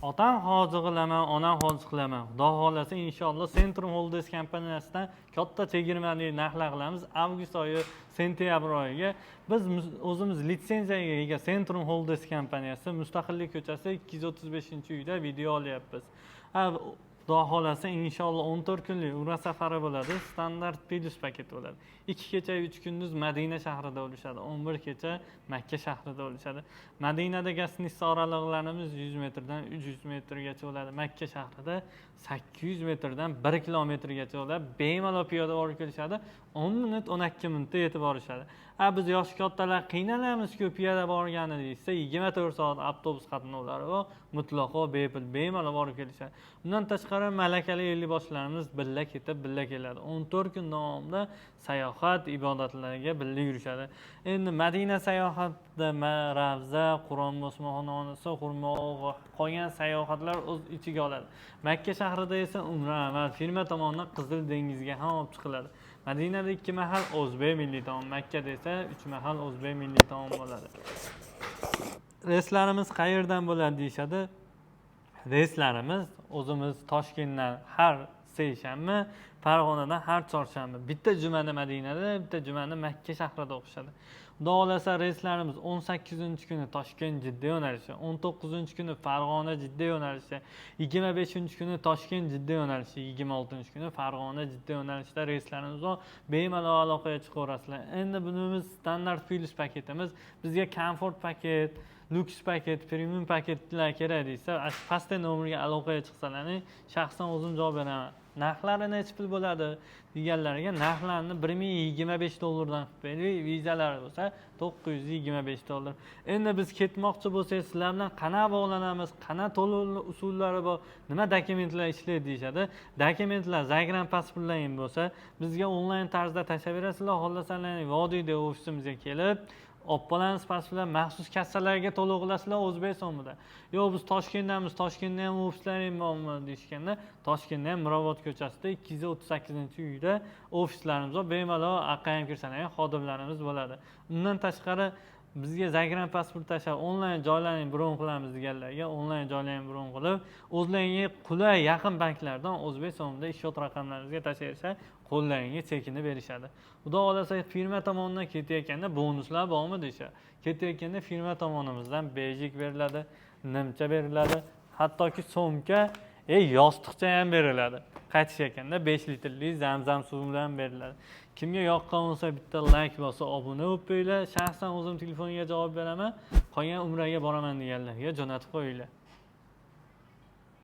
Otam hoji qilaman, onam hoji qilaman. Xudo xolasa inshaalloh Centrum Holdings kompaniyasidan katta chegirmali narxlar qilamiz. Avgust oyi, sentyabr oyiga biz o'zimiz litsenziyaga ega Centrum Holdings kompaniyasi Mustaqillik ko'chasi 235-uyda video olyapmiz. Xudo xolasa inshaalloh 14 kunlik Umra safari bo'ladi. Standart plus paket bo'ladi. 2 kecha 3 kunduz Madina shahrida bo'lishadi. 11 kecha Makka shahrida bo'lishadi. Madinada gastnitsa oralig'larimiz 100 metrdan 300 metrgacha bo'ladi. Makka shahrida 800 metrdan 1 kilometrgacha bo'ladi. Bemalol piyoda borib kelishadi. 10 minut 12 minutda yetib borishadi. Biz yosh kattalar qiynalamiz-ku piyoda borgani deysa 24 soat avtobus qatnovlari va mutlaqo bepul bemalol borib kelishadi. Bundan tashqari malakali 50 boshlarimiz billa ketib, billa keladi. 14 kun davomida sayohat ibodatlarga billa yurishadi. Endi Madina sayohatida Ravza, Qur'on bosmaxonasi, Xurmo va qolgan sayohatlar o'z ichiga oladi. Makka shahrida esa Umra amal firma tomonidan Qizil dengizga ham olib chiqiladi. Madinada 2 mahal o'zbek milliy taom, Makkada esa 3 mahal o'zbek milliy taom bo'ladi. Reyslarimiz qayerdan bo'ladi deyshadi. Reyslarimiz o'zimiz Toshkentdan har seshanba, Farg'onadan har chorshanba. Bitta jumani Madinada, bitta jumani Makka shahrida o'qishadi. Xudo xolasa reyslarimiz 18-kuni Toshkent Jidda yo'nalishi, 19-kuni Farg'ona Jidda yo'nalishi, 25-kuni Toshkent Jidda yo'nalishi, 26-kuni Farg'ona Jidda yo'nalishida reyslarimiz bor. Bemalol aloqaga chiqaverasizlar. Endi bunimiz standart plus paketimiz. Bizga komfort paket, luks paket, premium paketlar kerak desa, pastda nomerga aloqaga chiqsalaring, shaxsan o'zim javob beraman. Narxlari necha pul bo'ladi deganlarga narxlarni $1025 qilib vizalari bo'lsa $925. Endi biz ketmoqchi bo'lsak, sizlar bilan qana bog'lanamiz, qana to'lov usullari bor, nima dokumentlar ishlaydi deyshadi. Dokumentlar Zagram pasportlaring bo'lsa, bizga onlayn tarzda tashlaverasizlar, xohlasangiz vodiyda ofisimizga kelib olib pasportlar maxsus kassalarga to'lov qilasizlar O'zbekistonda. Yo'q, biz Toshkentdamiz, Toshkentda ham ofislaring bormi deyishganda, Toshkentda ham Mirobod ko'chasida 238-uyda ofislarimiz bor. Bemalol aqayam kirsanlar xodimlarimiz bo'ladi. Undan tashqari bizga Zagram pasport tashlab onlayn joylarni bron qilamiz deganlarga onlayn joylarni bron qilib, o'zlariga qulay yaqin banklardan O'zbekistonda ishot raqamlaringizga tashlaysa, qo'llaringga chekini berishadi. Xudo xolasa firma tomonidan ketayotganda bonuslar bormi deyshadi. Ketayotganda firma tomonimizdan bejik beriladi, nimcha beriladi, hattoki so'mka, yostiqcha ham beriladi. Qaytishayotganda 5 litrli zamzam suvi bilan beriladi. Kimga yoqqan bo'lsa bitta like bosa, obuna bo'lib qo'yinglar. Shaxsan o'zim telefoniga javob beraman. Qolgan umraga boraman deganlarga jo'natib qo'yinglar.